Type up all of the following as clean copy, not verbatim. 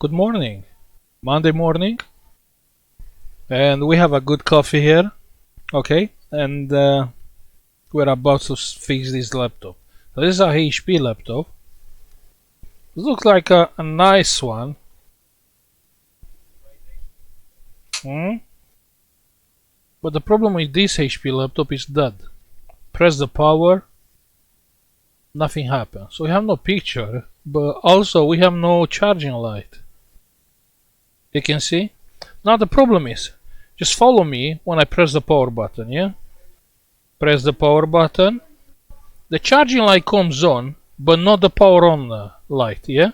Good morning. Monday morning, and we have a good coffee here. Okay, and we're about to fix this laptop. So this is a HP laptop. It looks like a nice one. But the problem with this HP laptop is that press the power, nothing happens. So we have no picture, but also we have no charging light. You can see. Now the problem is, just follow me when I press the power button, yeah? Press the power button. The charging light comes on, but not the power on light, yeah?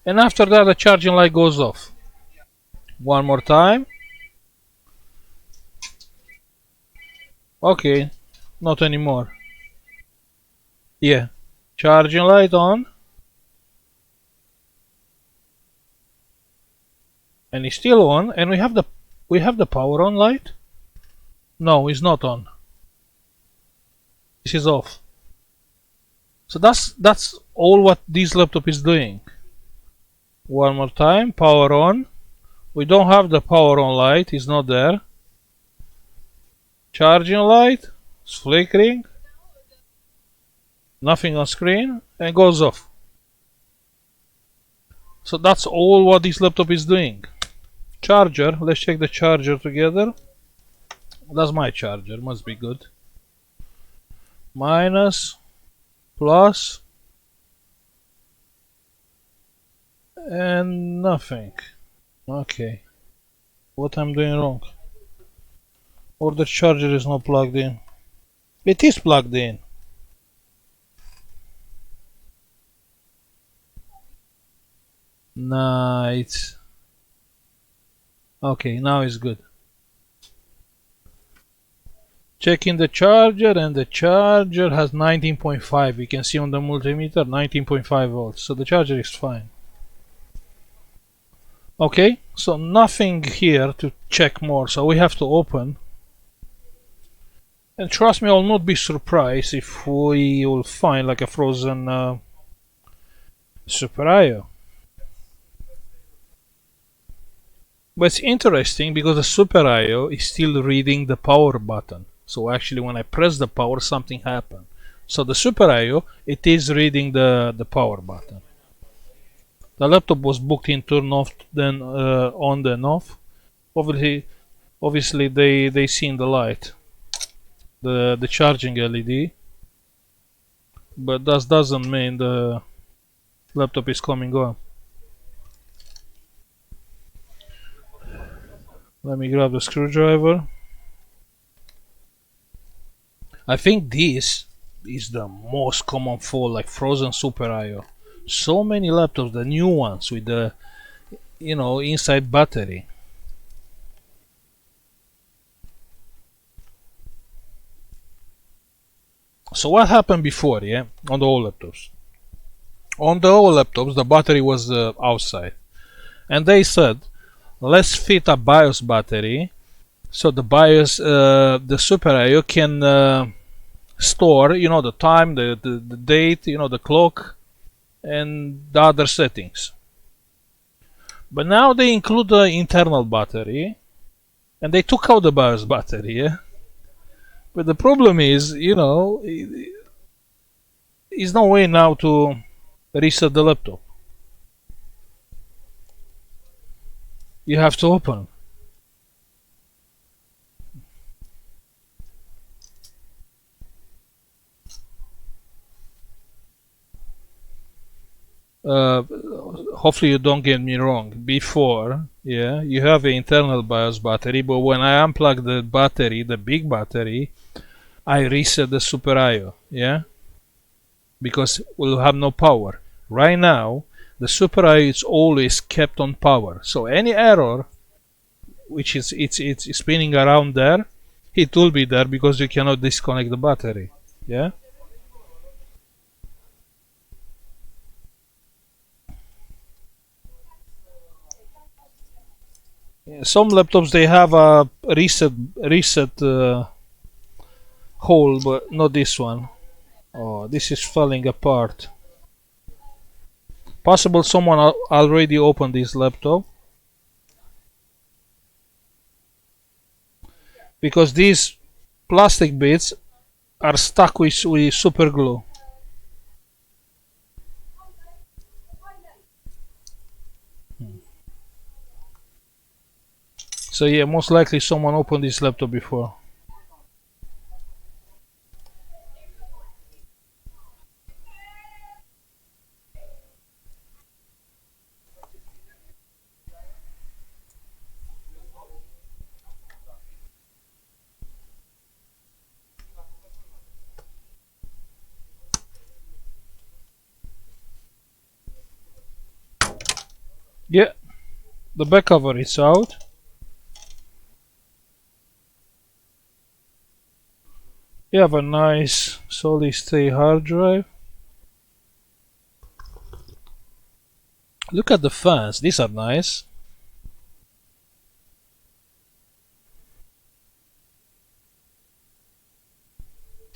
And after that the charging light goes off. One more time. Okay, not anymore. Yeah, charging light on. And it's still on, and we have the power on light. No, it's not on. This is off. So that's all what this laptop is doing. One more time, power on. We don't have the power on light, it's not there. Charging light, it's flickering. Nothing on screen, and goes off. So that's all what this laptop is doing. Charger, let's check the charger together. That's my charger, must be good. Minus, plus, and nothing. Okay, what I'm doing wrong? Or the charger is not plugged in. It is plugged in. Nice. Okay, now it's good. Checking the charger, and the charger has 19.5. You can see on the multimeter 19.5 volts. So the charger is fine. Okay, so nothing here to check more. So we have to open. And trust me, I'll not be surprised if we will find like a frozen Super IO. But it's interesting because the Super IO is still reading the power button. So actually when I press the power, something happened. So the Super IO, it is reading the power button. The laptop was booked in turn off, then on, then off. Obviously they seen the light, the charging LED, but that doesn't mean the laptop is coming on. Let me grab the screwdriver. I think this is the most common fault, like frozen Super IO. So many laptops, the new ones with the, inside battery. So what happened before, yeah, on the old laptops? On the old laptops, the battery was outside, and they said, let's fit a BIOS battery, so the BIOS, the Super IO can store, the time, the date, the clock, and the other settings. But now they include the internal battery, and they took out the BIOS battery, yeah? But the problem is, there's no way now to reset the laptop. You have to open. Hopefully you don't get me wrong. Before, yeah, you have an internal BIOS battery, but when I unplug the battery, the big battery, I reset the Super IO, yeah, because we'll have no power. Right now, the Super IO is always kept on power. So any error, which is it's spinning around there, it will be there because you cannot disconnect the battery, yeah. Some laptops they have a reset hole, but not this one. Oh, this is falling apart. Possible someone already opened this laptop, because these plastic bits are stuck with super glue. So yeah, most likely someone opened this laptop before. Yeah, the back cover is out. You have a nice solid state hard drive. Look at the fans, these are nice.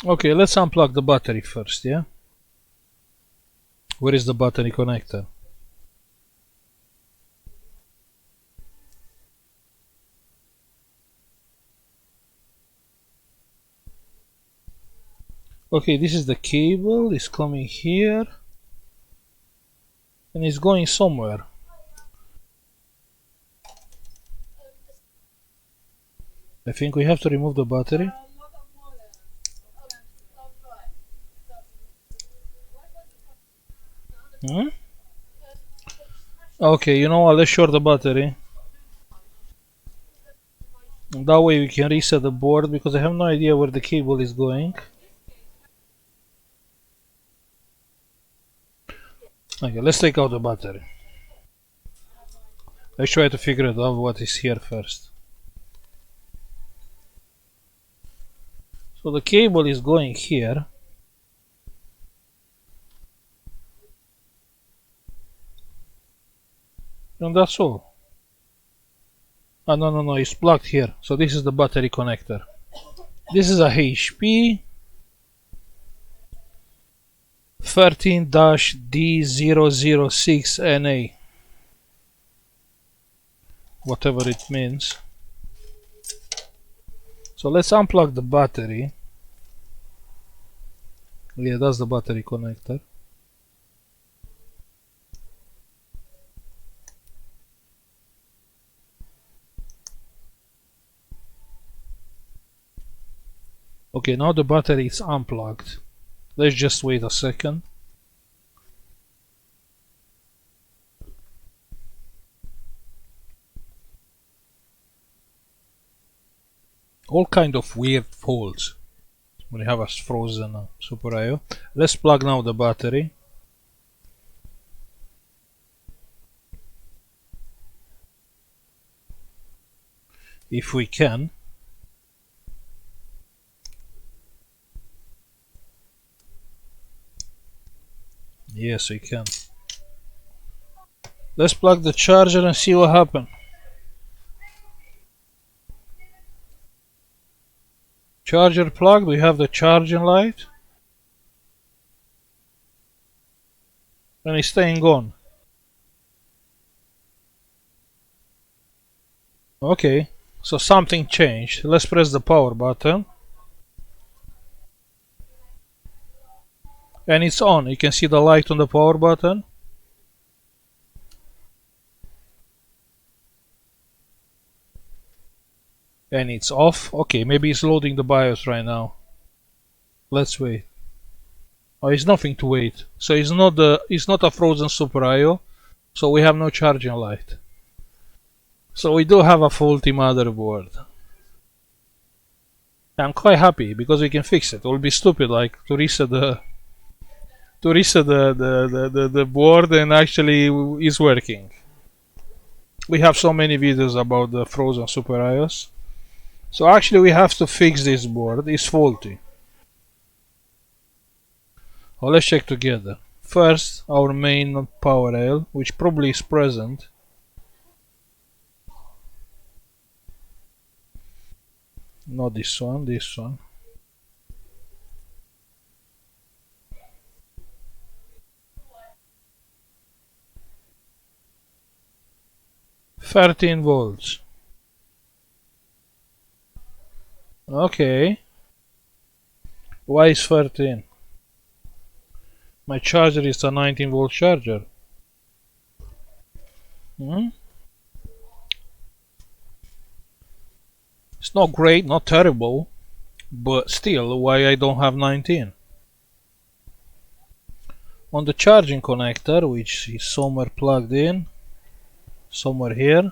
Okay, let's unplug the battery first, yeah? Where is the battery connector? Okay, this is the cable, it's coming here. And it's going somewhere. I think we have to remove the battery. Okay, you know what, let's short the battery. And that way we can reset the board, because I have no idea where the cable is going. Okay, let's take out the battery. Let's try to figure it out what is here first. So the cable is going here. And that's all. Ah, no, it's plugged here. So this is the battery connector. This is a HP 13-D006NA. Whatever it means. So let's unplug the battery. Yeah, that's the battery connector. Okay, now the battery is unplugged. Let's just wait a second. All kind of weird faults when you have a frozen Super IO. Let's plug now the battery. If we can. Yes, we can. Let's plug the charger and see what happens. Charger plugged, we have the charging light. And it's staying on. Okay, so something changed. Let's press the power button. And it's on. You can see the light on the power button. And it's off. Okay, maybe it's loading the BIOS right now. Let's wait. Oh, it's nothing to wait. So it's not a frozen Super IO. So we have no charging light. So we do have a faulty motherboard. I'm quite happy because we can fix it. It will be stupid like to reset the board, and actually is working. We have so many videos about the frozen Super IOs. So actually we have to fix this board. It's faulty. Well, let's check together. First, our main power rail, which probably is present. Not this one, this one. 13 volts. Okay. Why is 13? My charger is a 19 volt charger. It's not great, not terrible, but still, why I don't have 19? On the charging connector, which is somewhere plugged in, somewhere here.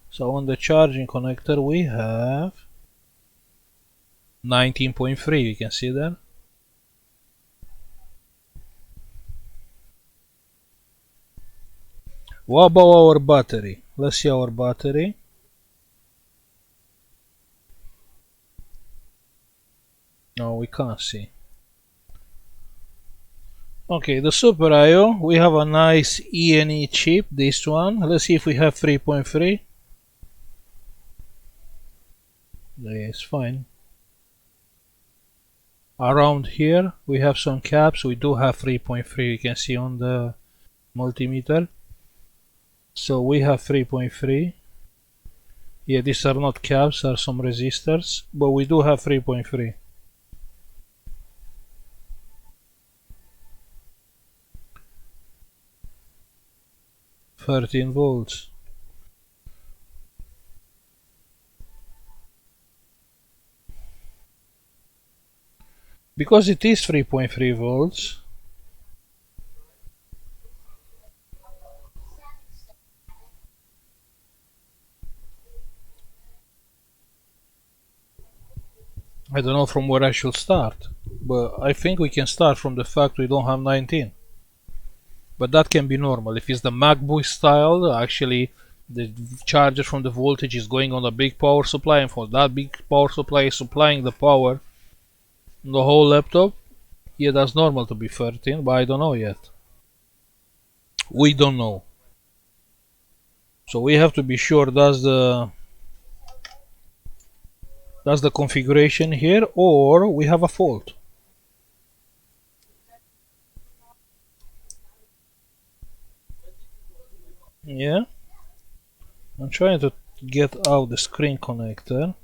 So on the charging connector we have 19.3, you can see that. What about our battery? Let's see our battery. No, we can't see. Okay, the Super I/O, we have a nice E&E chip, this one. Let's see if we have 3.3. It's fine. Around here we have some caps. We do have 3.3, you can see on the multimeter. So we have 3.3. Yeah, these are not caps, are some resistors, but we do have 3.3. $13 volts. Because it is 3.3 volts, I don't know from where I should start, but I think we can start from the fact we don't have 19. But that can be normal. If it's the MacBook style, actually the charger from the voltage is going on a big power supply, and for that big power supply is supplying the power on the whole laptop. Yeah, that's normal to be 13, but I don't know yet. We don't know. So we have to be sure that's the configuration here, or we have a fault. Yeah, I'm trying to get out the screen connector.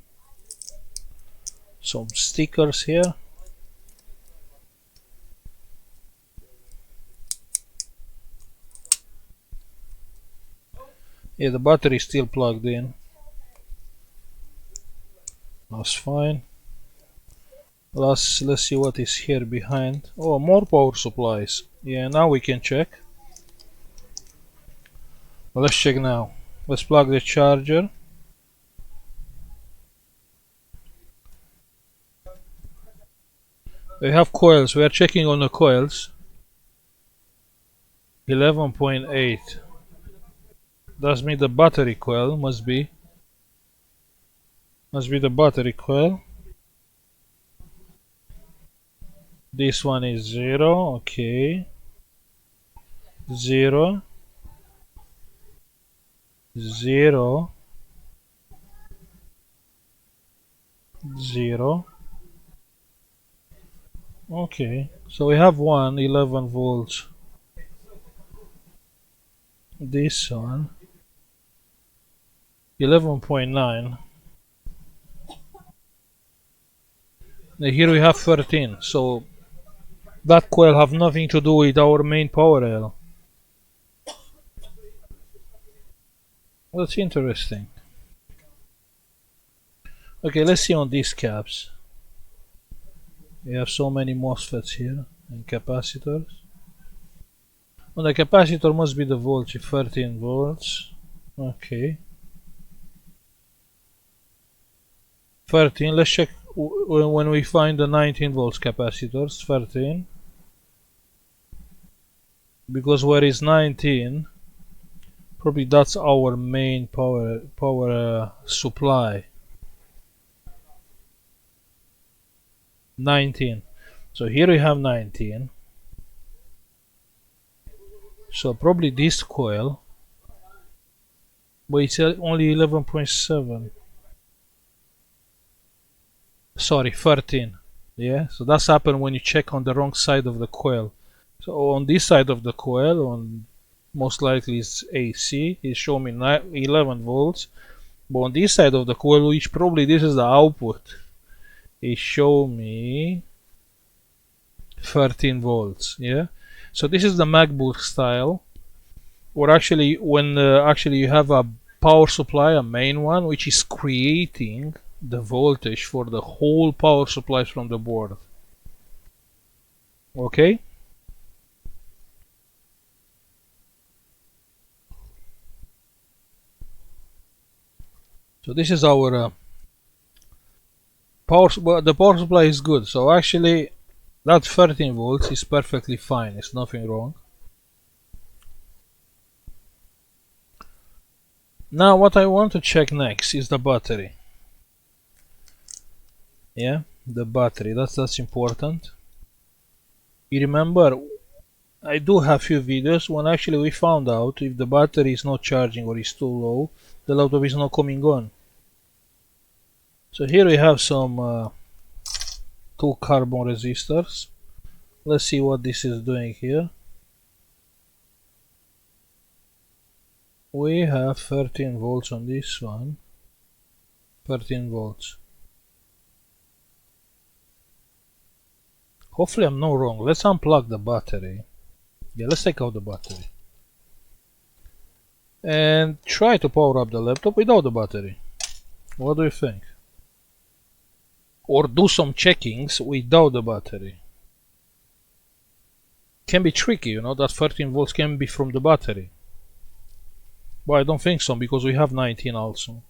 Some stickers here. Yeah, the battery is still plugged in. That's fine. Let's see what is here behind. Oh, more power supplies. Yeah, now we can check. Well, let's check now. Let's plug the charger. We have coils. We are checking on the coils. 11.8. That means the battery coil must be the battery coil. This one is 0. Okay. 0. 0. 0. Okay, so we have one 11 volts. This one 11.9. Here we have 13. So that coil have nothing to do with our main power rail. That's interesting. Okay, let's see on these caps. We have so many MOSFETs here and capacitors. On the capacitor must be the voltage, 13 volts. Okay. 13, let's check when we find the 19 volts capacitors. 13. Because where is 19? Probably that's our main power supply. 19. So here we have 19. So probably this coil, but it's only 11.7. Sorry, 13. Yeah, so that's happened when you check on the wrong side of the coil. So on this side of the coil, on Most likely it's AC. It show me 11 volts. But on this side of the coil, which probably this is the output, it show me 13 volts. Yeah. So this is the MacBook style, or actually when actually you have a power supply, a main one, which is creating the voltage for the whole power supplies from the board. Okay. So this is our the power supply is good. So actually that 13 volts is perfectly fine. It's nothing wrong. Now what I want to check next is the battery. Yeah, the battery. That's important. You remember, I do have few videos when actually we found out if the battery is not charging or is too low, the laptop is not coming on. So here we have some two carbon resistors. Let's see what this is doing here. We have 13 volts on this one. 13 volts. Hopefully I'm not wrong. Let's unplug the battery. Yeah, let's take out the battery. And try to power up the laptop without the battery. What do you think? Or do some checkings without the battery. Can be tricky, you know, that 13 volts can be from the battery. But I don't think so, because we have 19 also.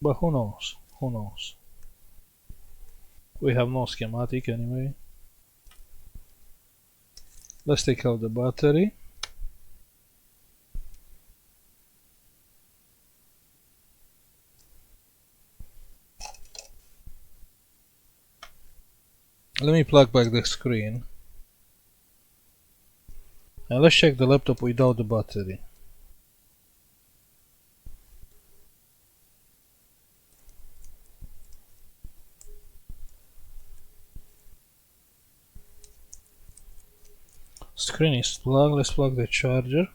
But who knows? Who knows? We have no schematic anyway. Let's take out the battery. Let me plug back the screen. And let's check the laptop without the battery. Screen is plugged. Let's plug the charger.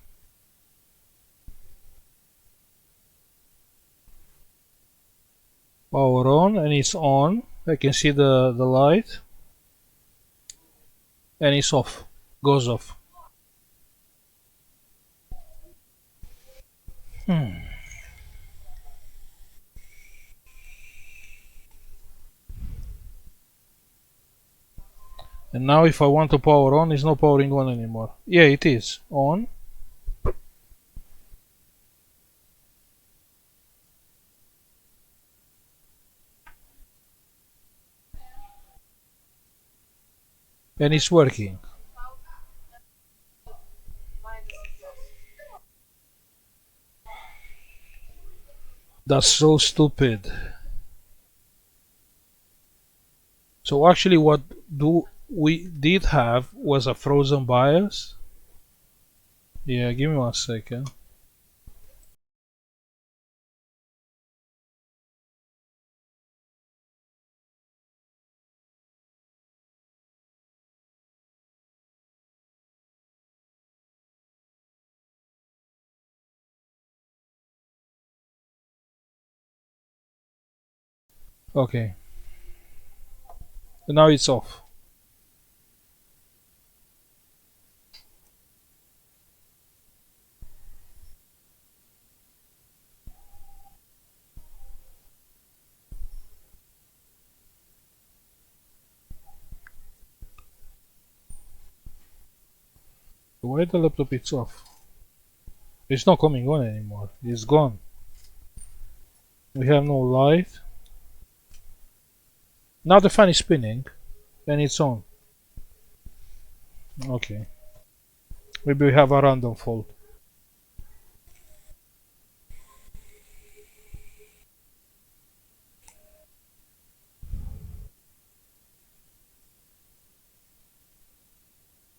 Power on, and it's on. I can see the light. And it's off. Goes off. And now if I want to power on, it's not powering on anymore. Yeah, it is on. And it's working. That's so stupid. So actually what we did have was a frozen BIOS. Yeah, give me 1 second. Okay. And now it's off. Why the laptop is off? It's not coming on anymore. It's gone. We have no light. Now the fan is spinning and it's on. Okay. Maybe we have a random fault.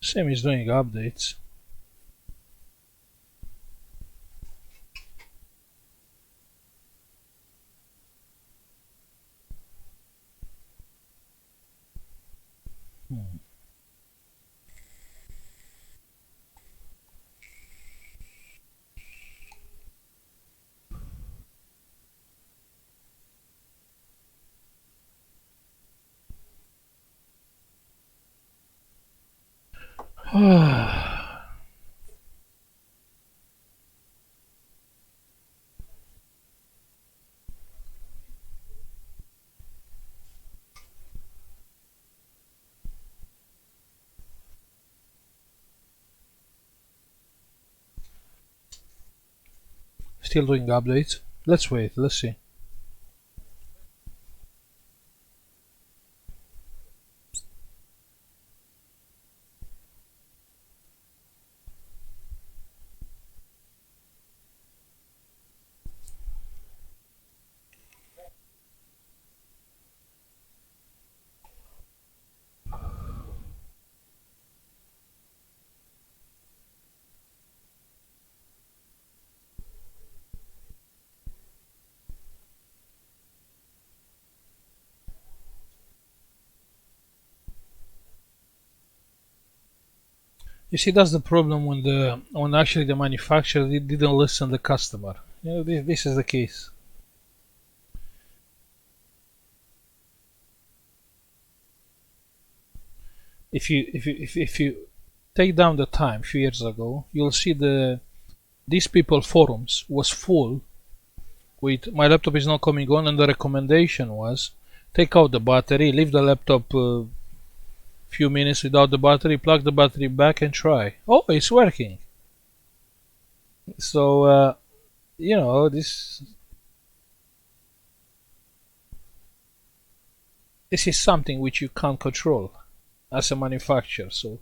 Same is doing updates. Still doing updates. Let's wait, let's see. You see, that's the problem when actually the manufacturer didn't listen to the customer. You know, this is the case. If you take down the time a few years ago, you'll see these people forums was full with my laptop is not coming on, and the recommendation was take out the battery, leave the laptop few minutes without the battery, plug the battery back and try. Oh, it's working. So you know, this is something which you can't control as a manufacturer. So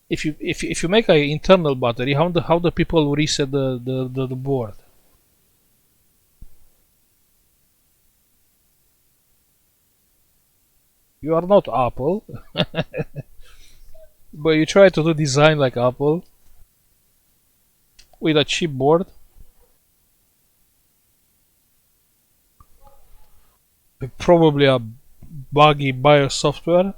if you make an internal battery, how the people reset the board? You are not Apple, but you try to do design like Apple with a cheap board, with probably a buggy BIOS software.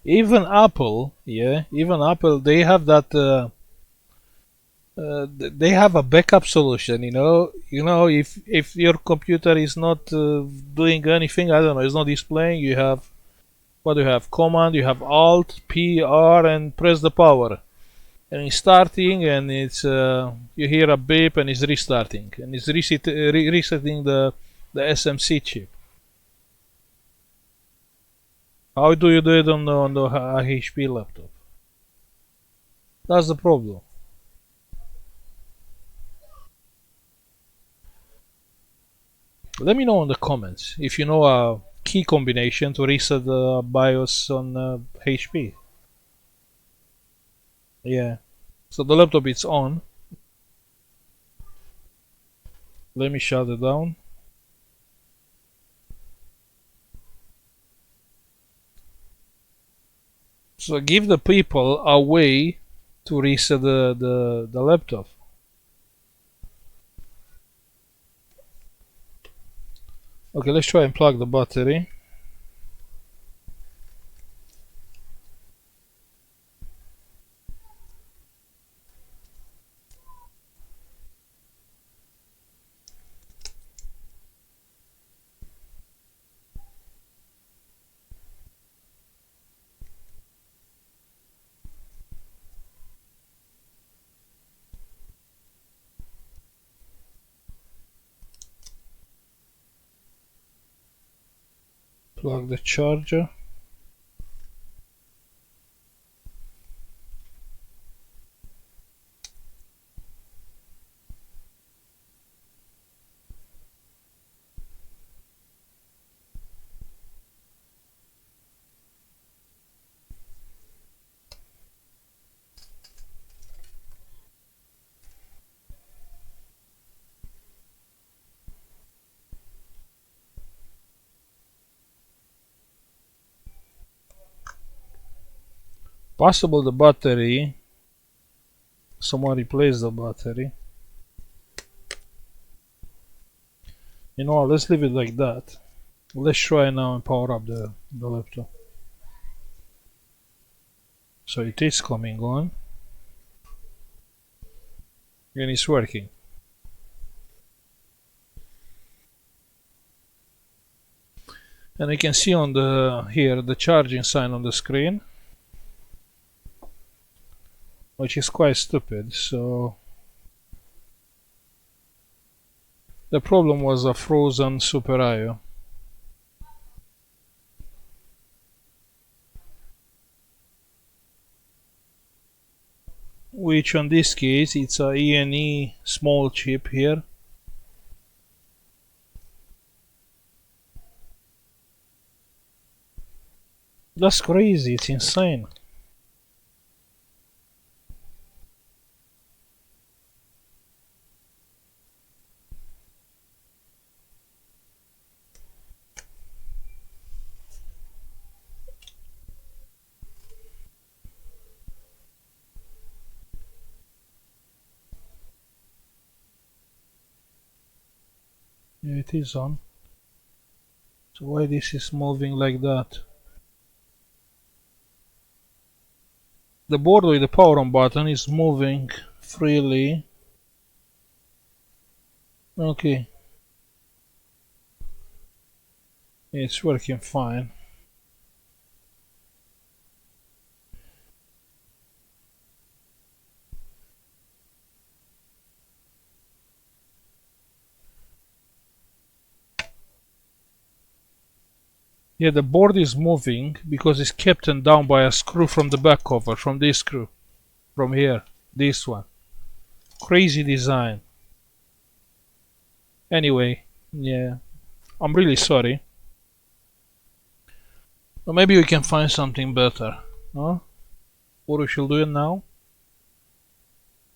Even Apple, yeah, even Apple, they have that. They have a backup solution. If your computer is not doing anything, I don't know, it's not displaying. You have what do you have? Command. You have Alt, P, R, and press the power, and it's starting, and it's you hear a beep, and it's restarting, and it's resetting the SMC chip. How do you do it on the HP laptop? That's the problem. Let me know in the comments if you know a key combination to reset the BIOS on HP. Yeah. So the laptop is on. Let me shut it down. So give the people a way to reset the laptop. Okay, let's try and plug the battery. Plug the charger. Possible the battery. Someone replace the battery. You know what, let's leave it like that. Let's try now and power up the laptop. So it is coming on. And it's working. And you can see on the here the charging sign on the screen, which is quite stupid. So the problem was a frozen Super IO. Which on this case it's a E&E small chip here. That's crazy, it's insane. Yeah, it is on. So why this is moving like that? The board with the power on button is moving freely. Okay. It's working fine. Yeah, the board is moving because it's kept down by a screw from the back cover, from this screw. From here. This one. Crazy design. Anyway, yeah. I'm really sorry. Or maybe we can find something better. Huh? Or we should do it now?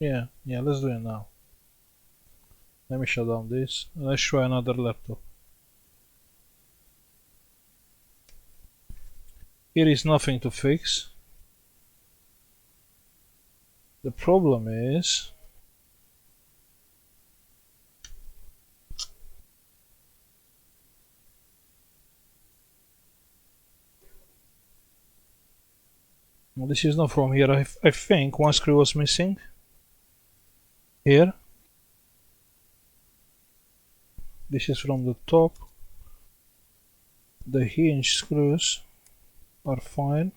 Yeah, let's do it now. Let me shut down this. Let's try another laptop. Here is nothing to fix. The problem is well, this is not from here. I think one screw was missing. Here. This is from the top. The hinge screws are fine.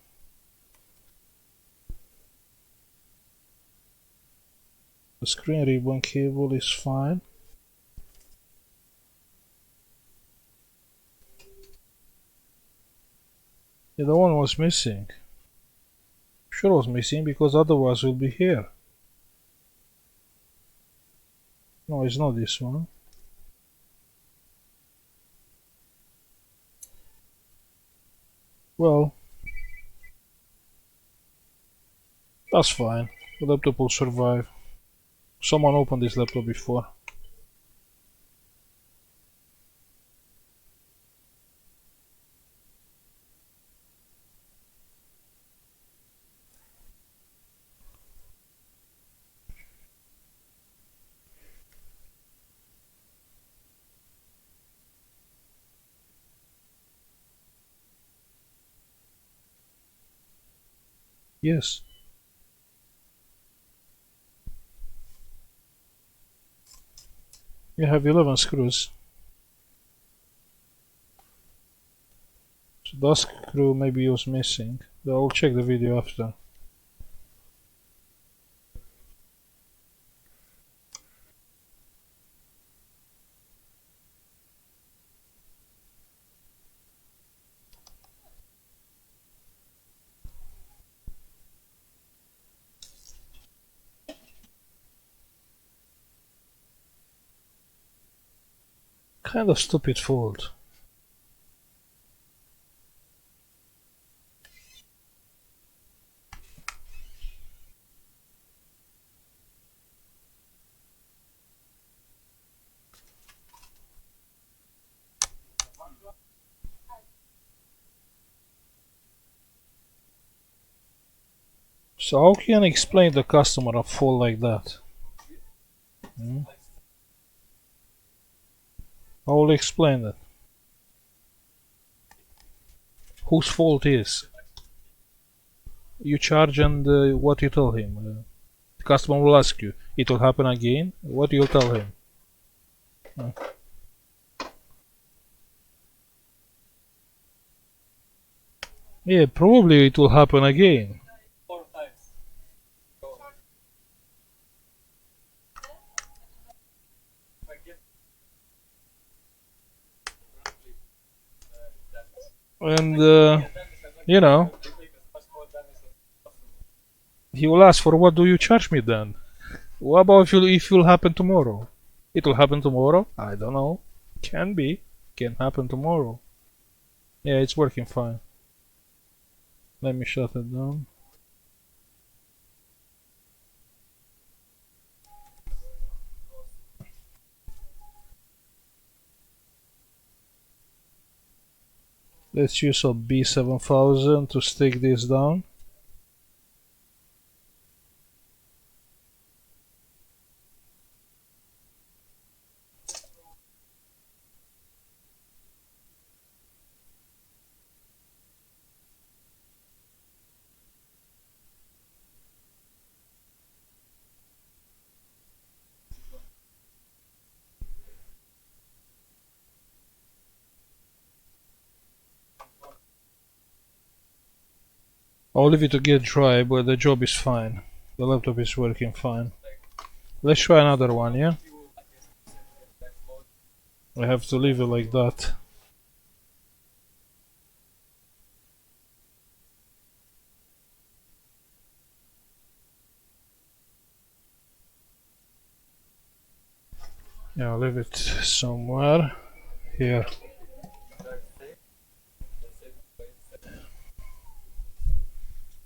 The screen ribbon cable is fine. Yeah, the one was missing. Sure was missing because otherwise it will be here. No, it's not this one. Well, that's fine. The laptop will survive. Someone opened this laptop before. Yes. You have 11 screws. So that screw maybe was missing. I'll check the video after. Kind of stupid fault. So how can I explain the customer a fault like that? I will explain it. Whose fault is? You charge and what you tell him. The customer will ask you. It will happen again. What you tell him? Yeah, probably it will happen again. And you know, he will ask for what do you charge me then? What about if it will happen tomorrow? It will happen tomorrow? I don't know. Can be. Can happen tomorrow. Yeah, it's working fine. Let me shut it down. Let's use a B7000 to stick this down. I'll leave it to get dry, but the job is fine. The laptop is working fine. Let's try another one, yeah? I have to leave it like that. Yeah, I'll leave it somewhere here.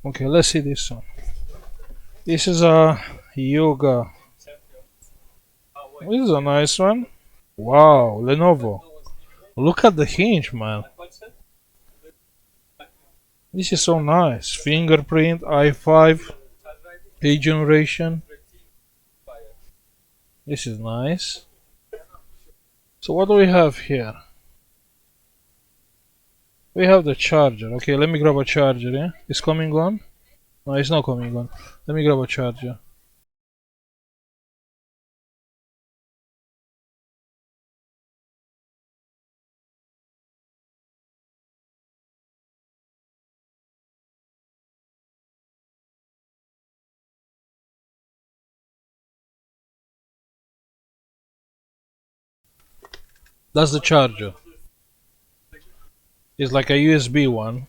Okay, let's see this one. This is a yoga. This is a nice one. Wow, Lenovo. Look at the hinge, man. This is so nice. Fingerprint, i5, 8th generation. This is nice. So what do we have here? We have the charger. Okay, let me grab a charger, yeah? It's coming on? No, it's not coming on. Let me grab a charger. That's the charger. It's like a USB one.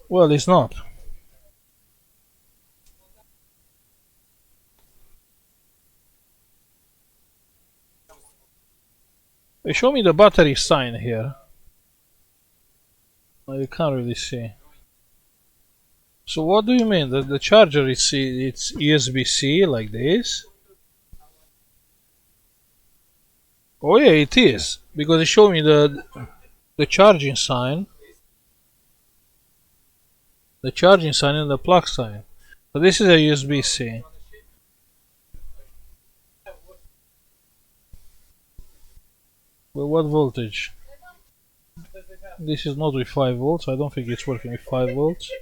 Well, it's not. They show me the battery sign here. Oh, you can't really see. So what do you mean? That the charger is it's USB-C like this? Oh yeah, it is. Because it showed me the charging sign. The charging sign and the plug sign. So this is a USB-C. Well, what voltage? This is not with 5 volts. I don't think it's working with 5 volts.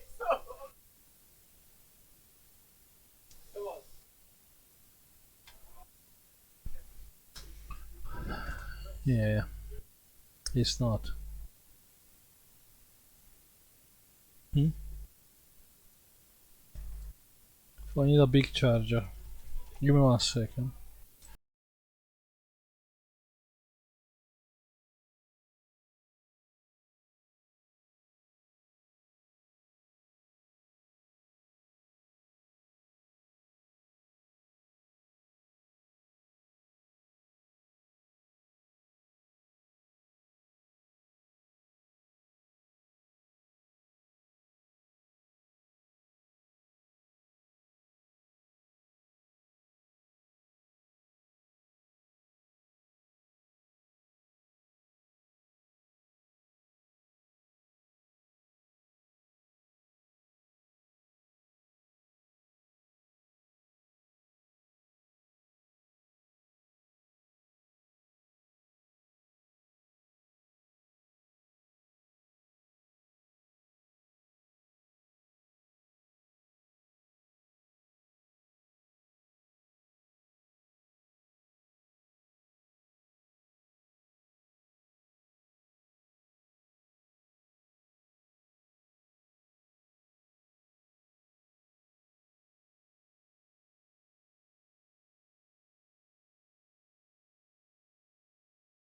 Yeah, it's not. Hmm? So I need a big charger. Give me 1 second.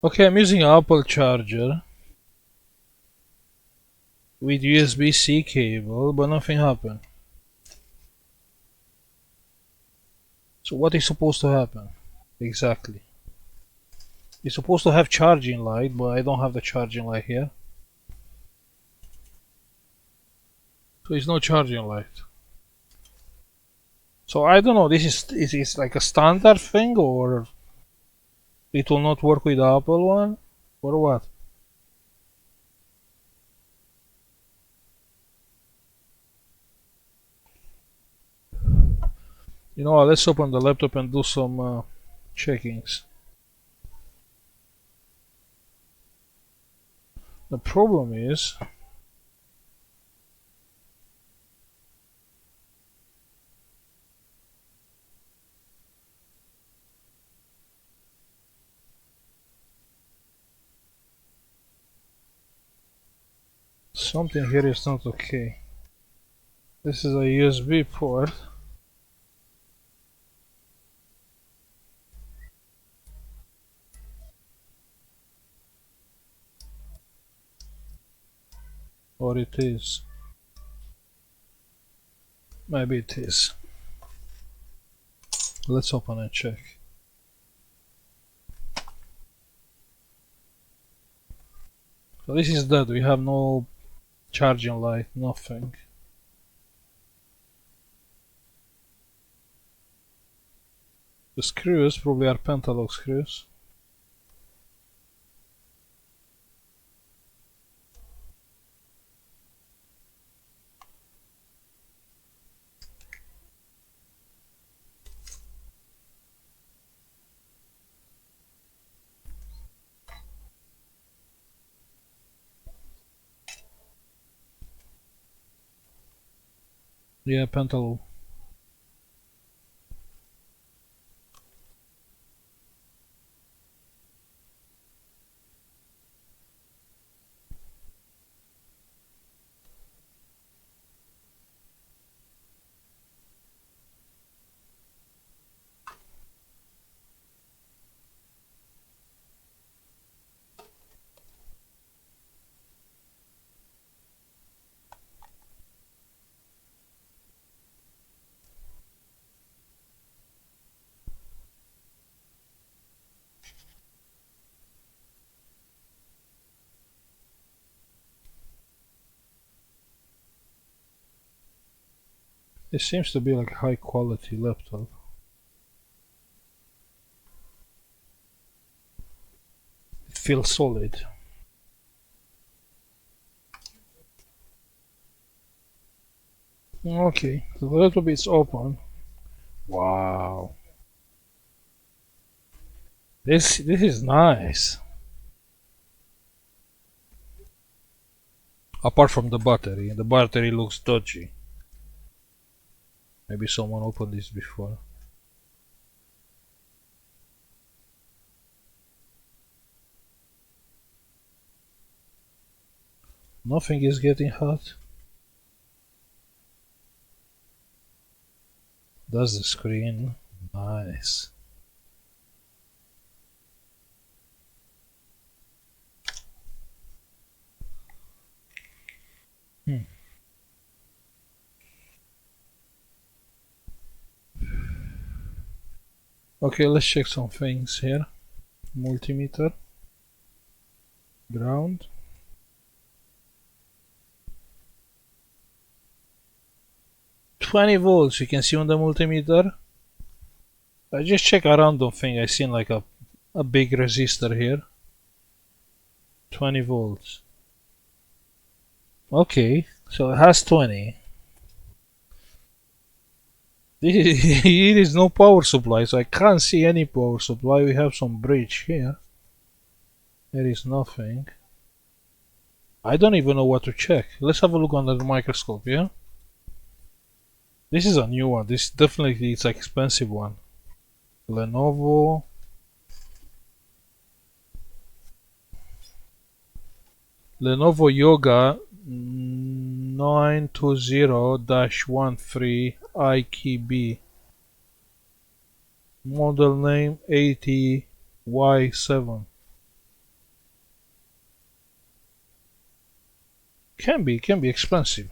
Okay, I'm using an Apple charger with USB-C cable, but nothing happened. So what is supposed to happen? Exactly. It's supposed to have charging light, but I don't have the charging light here. So it's no charging light. So I don't know, this is like a standard thing, or it will not work with the Apple one, or what? You know what, let's open the laptop and do some checkings. The problem is something here is not okay. This is a USB port. Or it is. Maybe it is. Let's open and check. So this is dead, we have no charging light, nothing. The screws probably are pentalock screws. Yeah, pentalock. It seems to be like a high quality laptop. It feels solid. Okay, so the laptop is open. Wow. This is nice. Apart from the battery looks dodgy. Maybe someone opened this before. Nothing is getting hot. That's the screen. Nice. Okay, let's check some things here. Multimeter. Ground. $20 you can see on the multimeter. I just check a random thing. I seen like a big resistor here. 20 volts. Okay, so it has 20. Here is no power supply, so I can't see any power supply. We have some bridge here. There is nothing. I don't even know what to check. Let's have a look under the microscope, yeah? This is a new one. This definitely is an expensive one. Lenovo YOGA 920-13 IKB. Model name 80Y7. Can be expensive.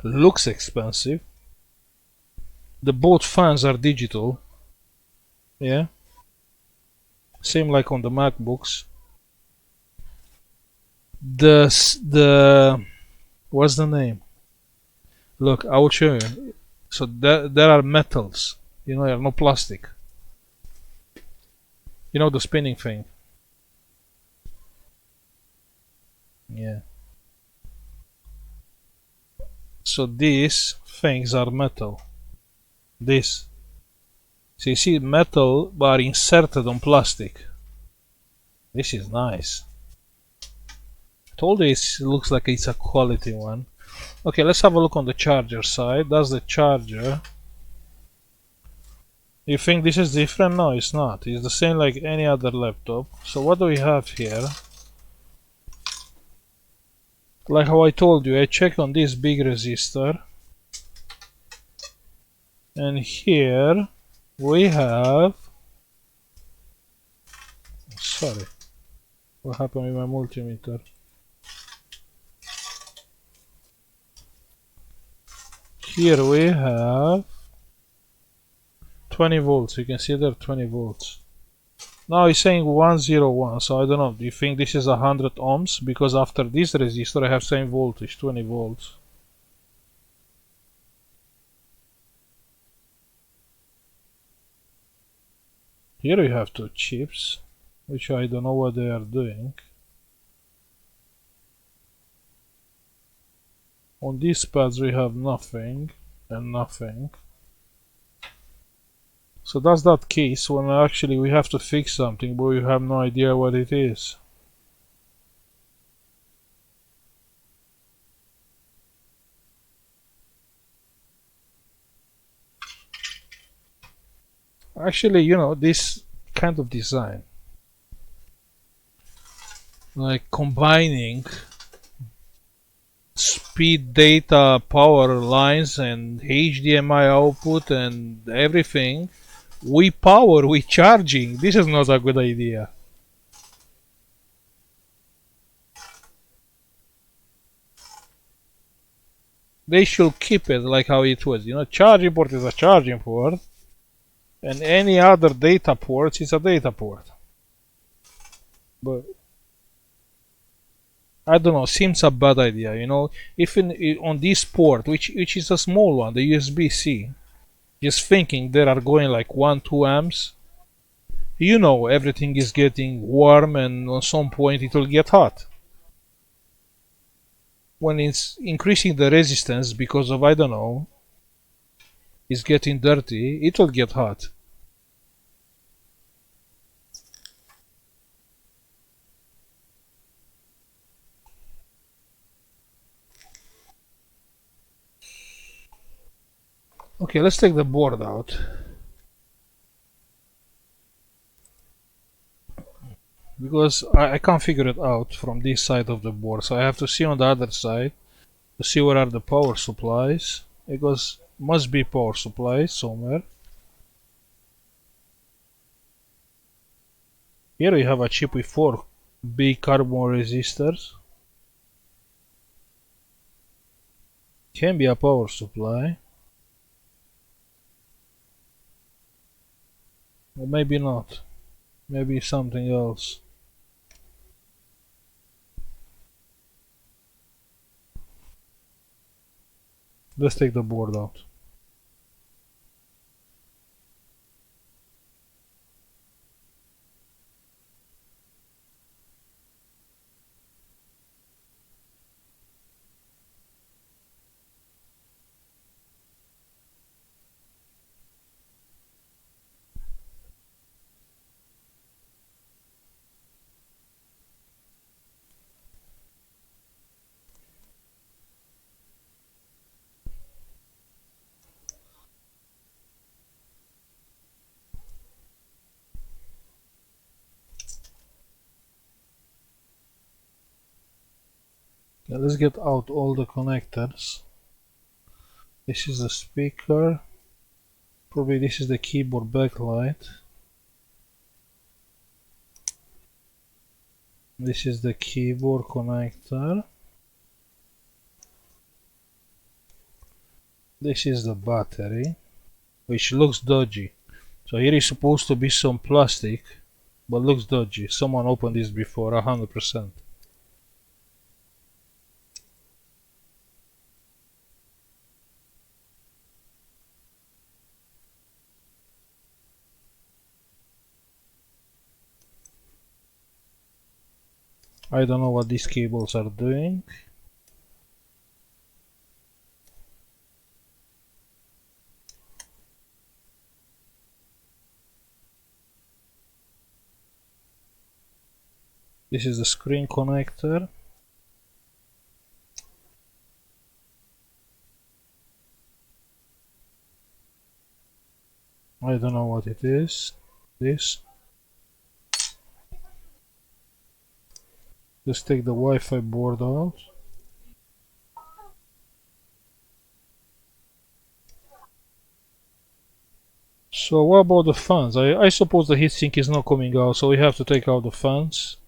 Looks expensive. The both fans are digital. Yeah. Same like on the MacBooks. The what's the name? Look, I will show you. So there are metals. You know, there are no plastic. You know the spinning thing. Yeah. So these things are metal. This. So you see metal but inserted on plastic. This is nice. I told you it looks like it's a quality one. Okay, let's have a look on the charger side. That's the charger. You think this is different? No, it's not. It's the same like any other laptop. So what do we have here? Like how I told you, I check on this big resistor. And here we have... Sorry. What happened with my multimeter? Here we have 20 volts. You can see there 20 volts. Now it's saying 101, so I don't know. Do you think this is 100 ohms? Because after this resistor I have same voltage, 20 volts. Here we have two chips, which I don't know what they are doing. On these pads we have nothing and nothing. So that's that case when actually we have to fix something but we have no idea what it is. Actually, you know, this kind of design, like combining speed, data, power lines and HDMI output and everything, we charging. This is not a good idea. They should keep it like how it was. You know, charging port is a charging port and any other data port is a data port. But I don't know, seems a bad idea, you know. If on this port, which is a small one, the USB-C, just thinking they are going like 1-2 amps, you know everything is getting warm and at some point it will get hot. When it's increasing the resistance because of, I don't know, it's getting dirty, it will get hot. Okay, let's take the board out. Because I can't figure it out from this side of the board, so I have to see on the other side to see where are the power supplies, because must be power supplies somewhere. Here we have a chip with 4 big carbon resistors. Can be a power supply. Or maybe not. Maybe something else. Let's take the board out. Now let's get out all the connectors. This is the speaker. Probably this is the keyboard backlight. This is the keyboard connector. This is the battery, which looks dodgy. So here is supposed to be some plastic, but looks dodgy. Someone opened this before, 100%. I don't know what these cables are doing. This is the screen connector. I don't know what it is. This. Just take the Wi-Fi board out. So what about the fans? I suppose the heatsink is not coming out, so we have to take out the fans.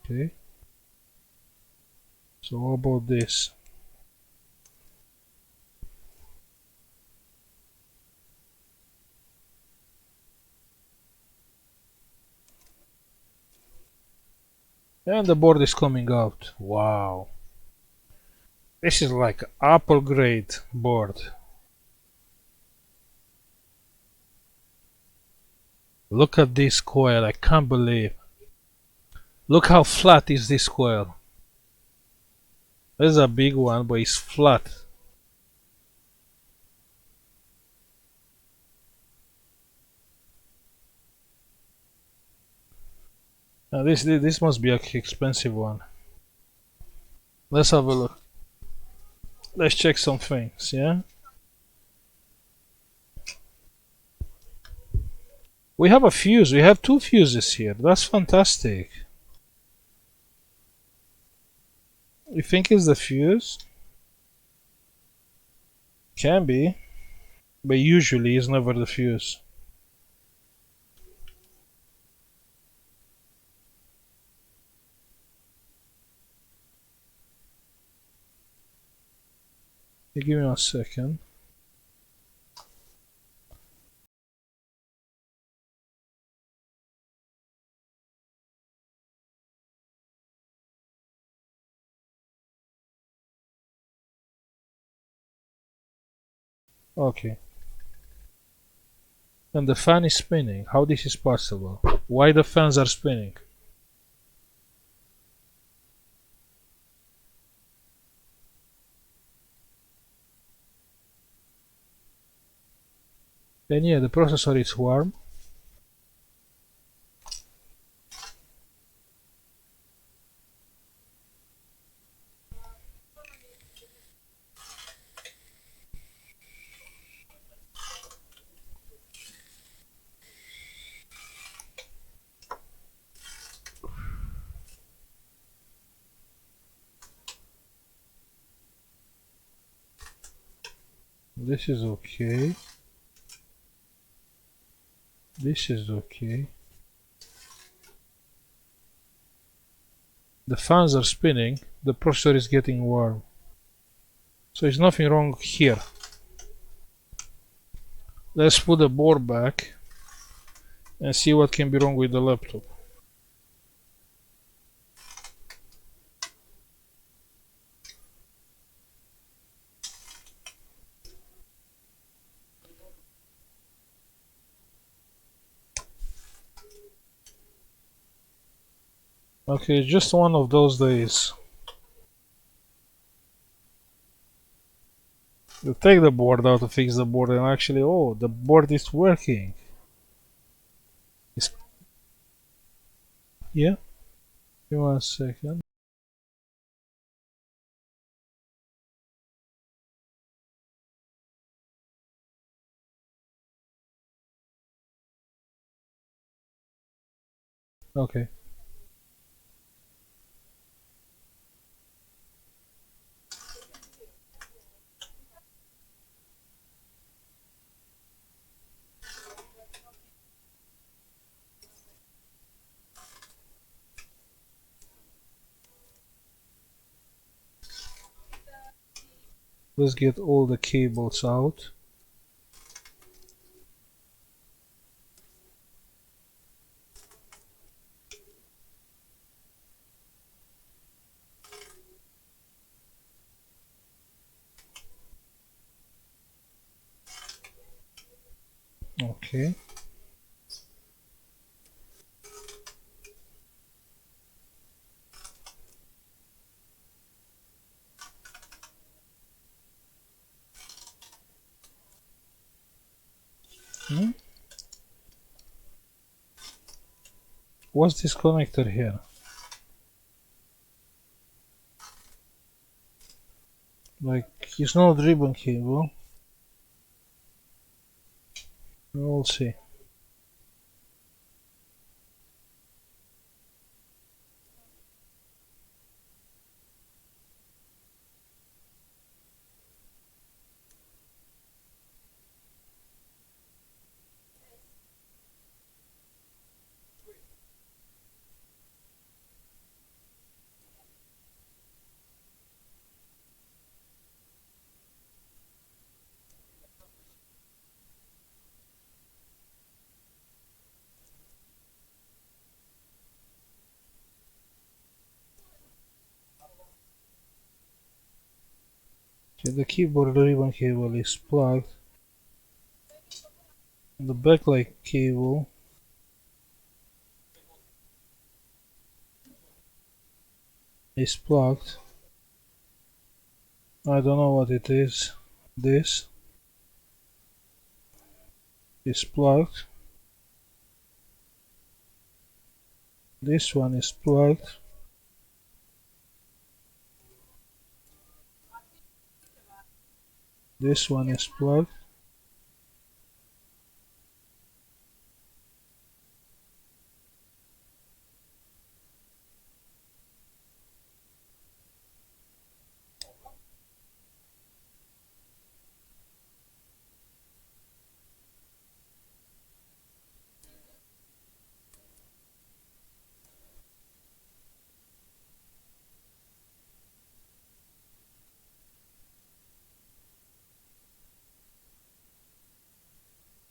Okay. So what about this? And the board is coming out. Wow. This is like Apple grade board. Look at this coil, I can't believe. Look how flat is this coil. There's a big one, but it's flat. Now this must be an expensive one. Let's have a look. Let's check some things, yeah? We have a fuse, we have two fuses here. That's fantastic. You think it's the fuse? Can be, but usually it's never the fuse. Give me 1 second. Okay. And the fan is spinning. How this is possible? Why the fans are spinning? And yeah, the processor is warm. This is okay. This is okay. The fans are spinning, the processor is getting warm. So there's nothing wrong here. Let's put the board back and see what can be wrong with the laptop. Okay, just one of those days. You take the board out to fix the board and actually, oh, the board is working. It's... Yeah? Give me 1 second. Okay. Let's get all the cables out. Okay. Hmm? What's this connector here? Like, it's not ribbon cable. We'll see. Okay, the keyboard ribbon cable is plugged. The backlight cable is plugged. I don't know what it is. This is plugged. This one is plugged. This one is plugged.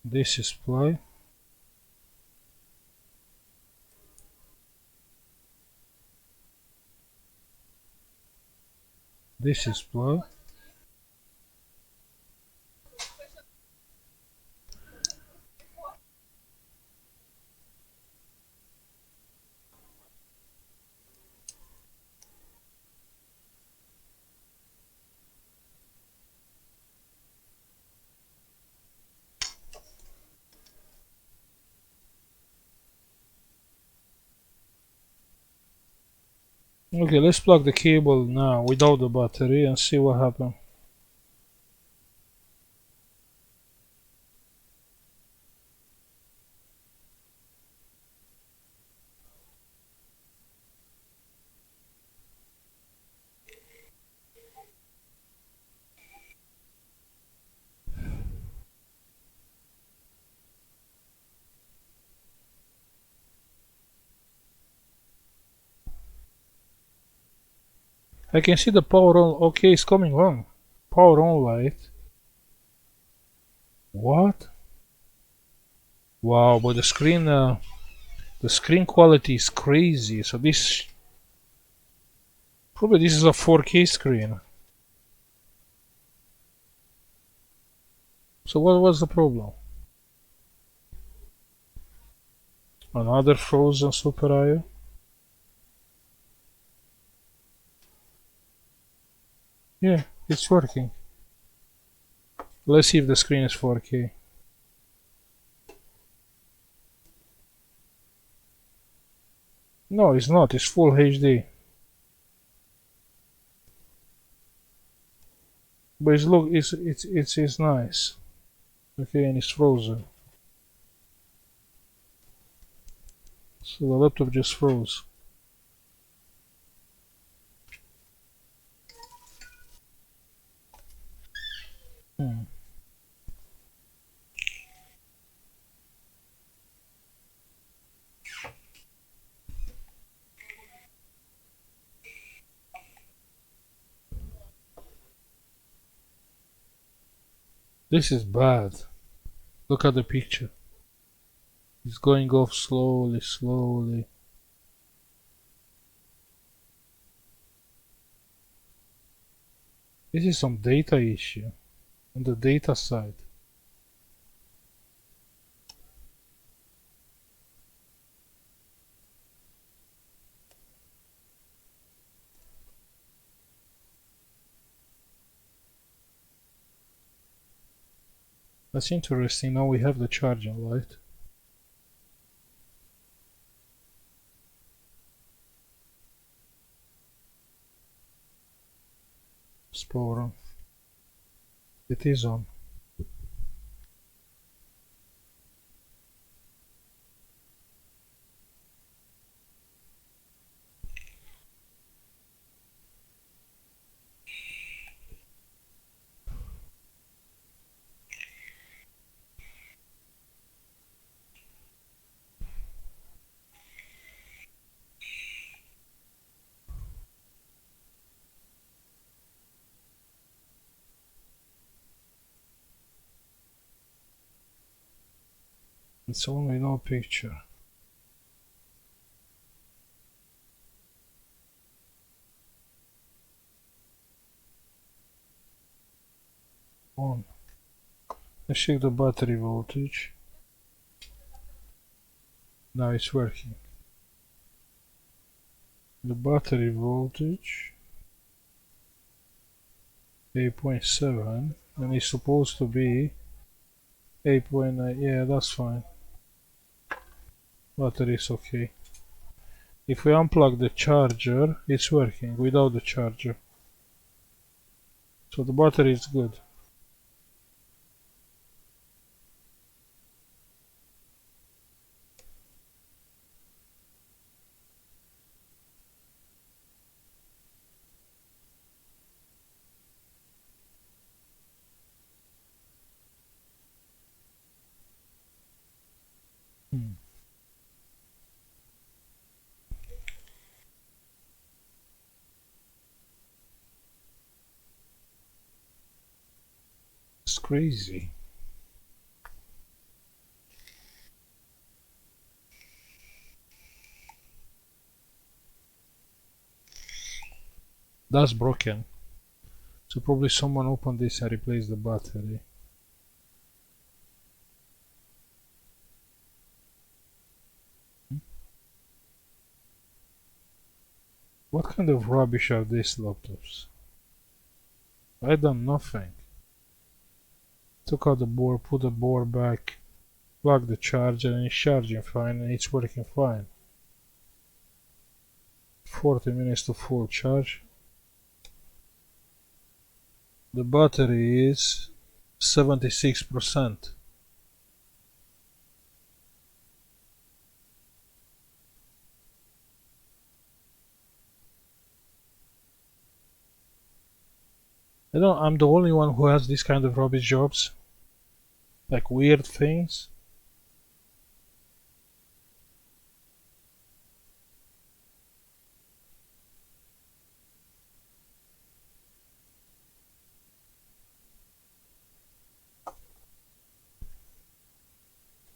This is plugged. This is plugged. Okay, let's plug the cable now without the battery and see what happens. I can see the power on. Okay, it's coming on. Power on light. What? Wow, but the screen quality is crazy. So this probably this is a 4K screen. So what was the problem? Another frozen Super IO? Yeah, it's working. Let's see if the screen is 4K. No, it's not. It's full HD. But it's look, it's nice. Okay, and it's frozen. So the laptop just froze. Hmm. This is bad. Look at the picture. It's going off slowly, slowly. This is some data issue on the data side. That's interesting. Now we have the charging light. It's power on. It is on. It's only no picture. On. Let's check the battery voltage. Now it's working. The battery voltage 8.7 and it's supposed to be 8.9. Yeah, that's fine. Battery is okay. If we unplug the charger, it's working without the charger. So the battery is good. It's crazy. That's broken. So probably someone opened this and replaced the battery. What kind of rubbish are these laptops? I done nothing. Took out the board, put the board back, plug the charger, and it's charging fine and it's working fine. 40 minutes to full charge. The battery is 76%. I'm the only one who has this kind of rubbish jobs. Like weird things.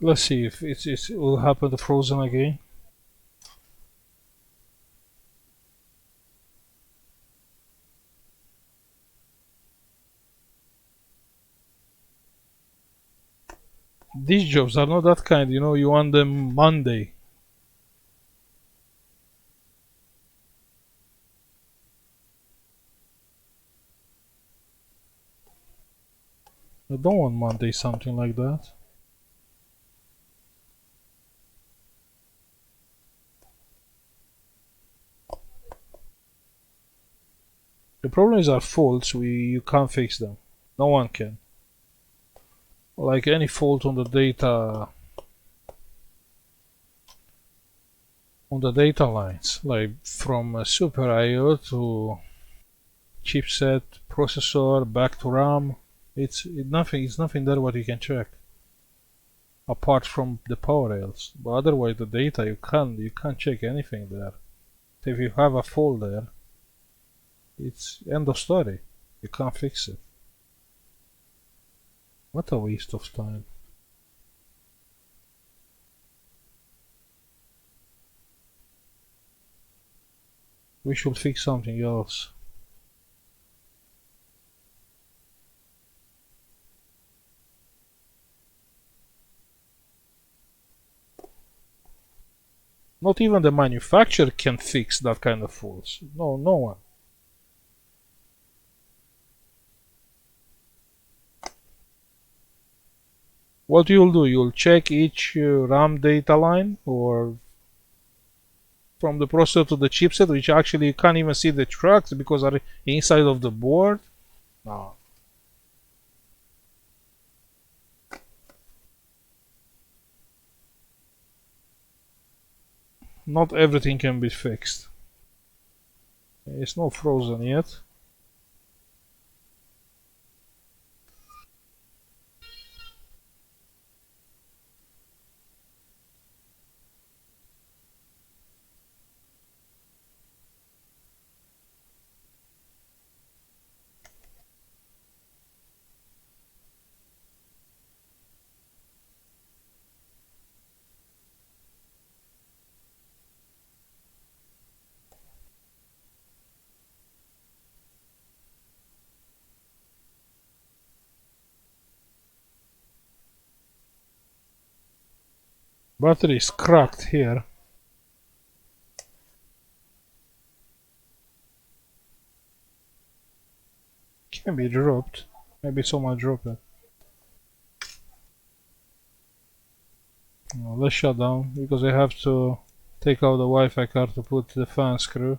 Let's see if it will happen to Frozen again. These jobs are not that kind, you know, you want them Monday. I don't want Monday something like that. The problem is our faults, you can't fix them. No one can. Like any fault on the data lines, like from Super I/O to chipset, processor, back to RAM. It's nothing there what you can check. Apart from the power rails. But otherwise the data you can't check anything there. So if you have a fault there, it's end of story. You can't fix it. What a waste of time. We should fix something else. Not even the manufacturer can fix that kind of faults. No, no one. What you'll do, you'll check each RAM data line, or from the processor to the chipset, which actually you can't even see the tracks because are inside of the board. No. Not everything can be fixed. It's not frozen yet. Battery is cracked here. Can be dropped. Maybe someone dropped it. No, let's shut down because I have to take out the Wi-Fi card to put the fan screw.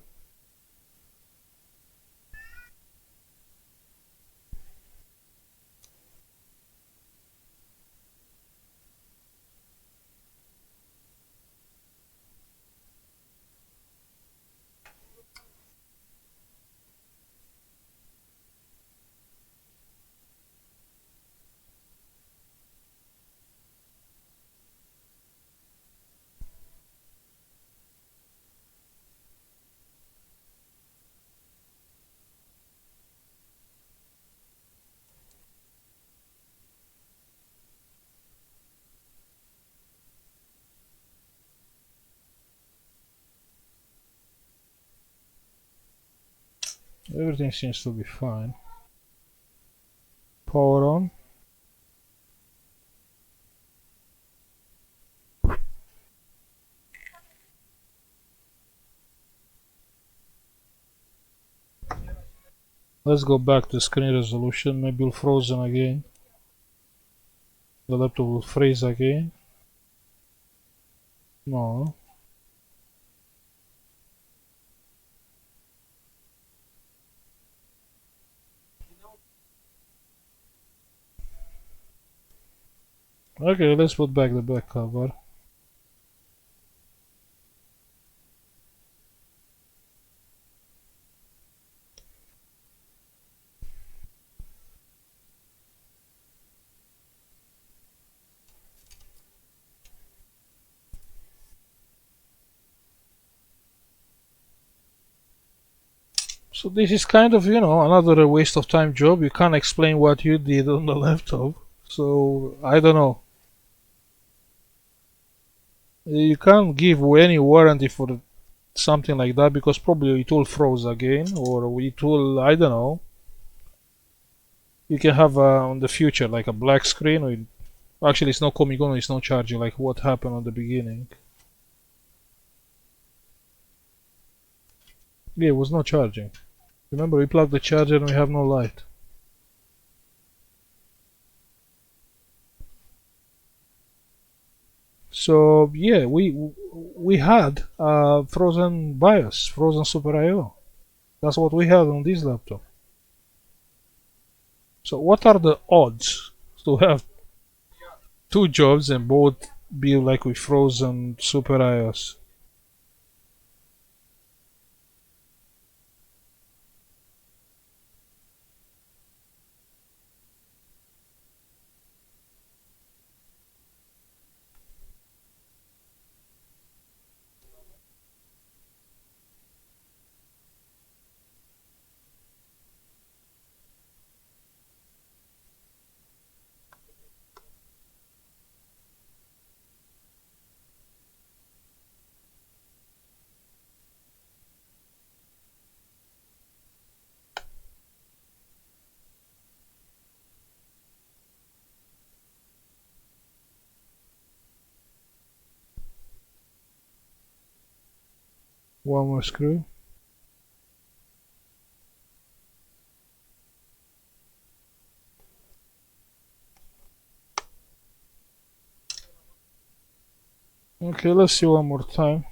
Everything seems to be fine. Power on. Let's go back to screen resolution. Maybe it'll frozen again. The laptop will freeze again. No. Okay, let's put back the back cover. So this is kind of, another waste of time job. You can't explain what you did on the laptop. So, I don't know. You can't give any warranty for something like that because probably it will froze again, or it will, I don't know. You can have on the future like a black screen with, actually it's not coming on, it's not charging, like what happened on the beginning. Yeah, it was not charging. Remember, we plugged the charger and we have no light. So yeah, we had frozen BIOS, frozen Super I/O. That's what we had on this laptop. So what are the odds to have two jobs and both be like with frozen Super IOs? One more screw. Okay, let's see one more time.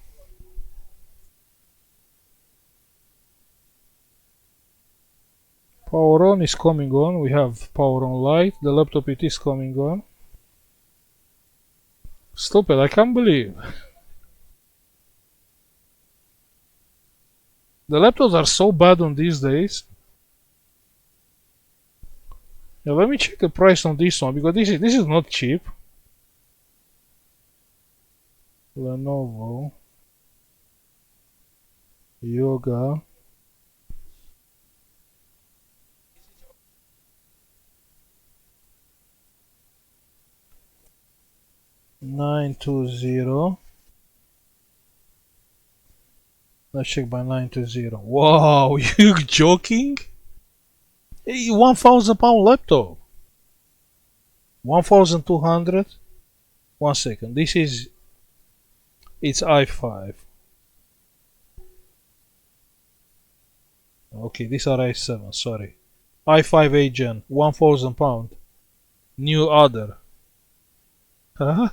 Power on is coming on. We have power on light. The laptop, it is coming on. Stupid, I can't believe. The laptops are so bad on these days. Yeah, let me check the price on this one because this is not cheap. Lenovo Yoga. $920. Let's check by 920. Wow, you joking? Hey, £1,000 laptop. 1,200. 1 second. This is it's i5. Okay, these are i7. Sorry, i5 8 Gen. £1,000. New order. Huh?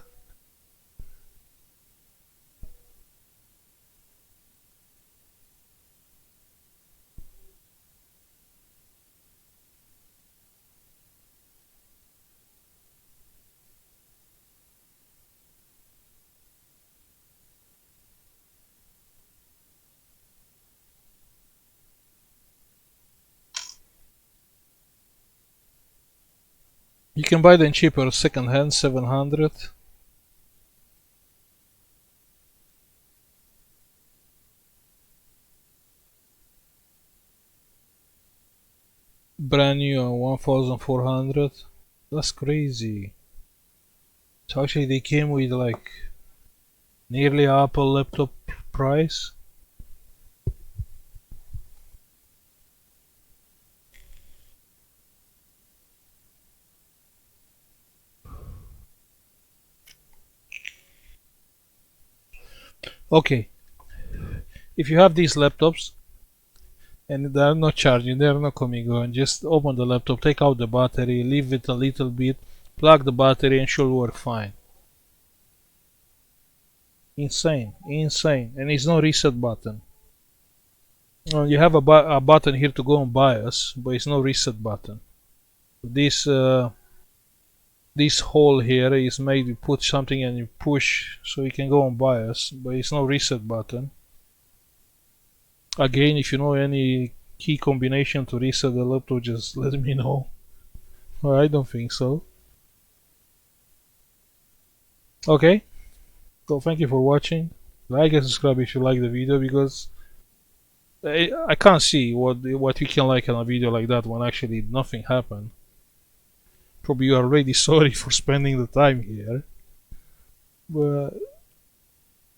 You can buy them cheaper, second hand, 700. Brand new on 1,400. That's crazy. So actually they came with like nearly Apple laptop price. Okay, if you have these laptops and they are not charging, they are not coming on, just open the laptop, take out the battery, leave it a little bit, plug the battery and should work fine. Insane, insane. And it's no reset button. You have a button here to go on BIOS, but it's no reset button. This this hole here is made, you put something and you push so you can go on BIOS, but it's no reset button. Again, if you know any key combination to reset the laptop, just let me know. Well, I don't think so. Okay, so thank you for watching. Like and subscribe if you like the video, because I can't see what you can like on a video like that when actually nothing happened. Probably you are already sorry for spending the time here, but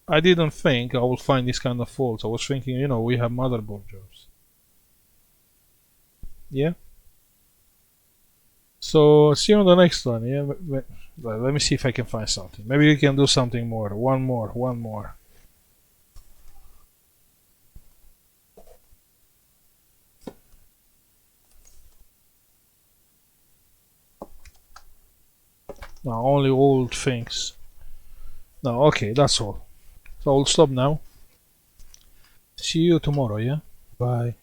I didn't think I would find this kind of faults. I was thinking, you know, we have motherboard jobs. Yeah. So see you on the next one. Yeah. Let me see if I can find something. Maybe we can do something more. One more. No, only old things. No, okay, that's all. So I'll stop now. See you tomorrow, yeah? Bye.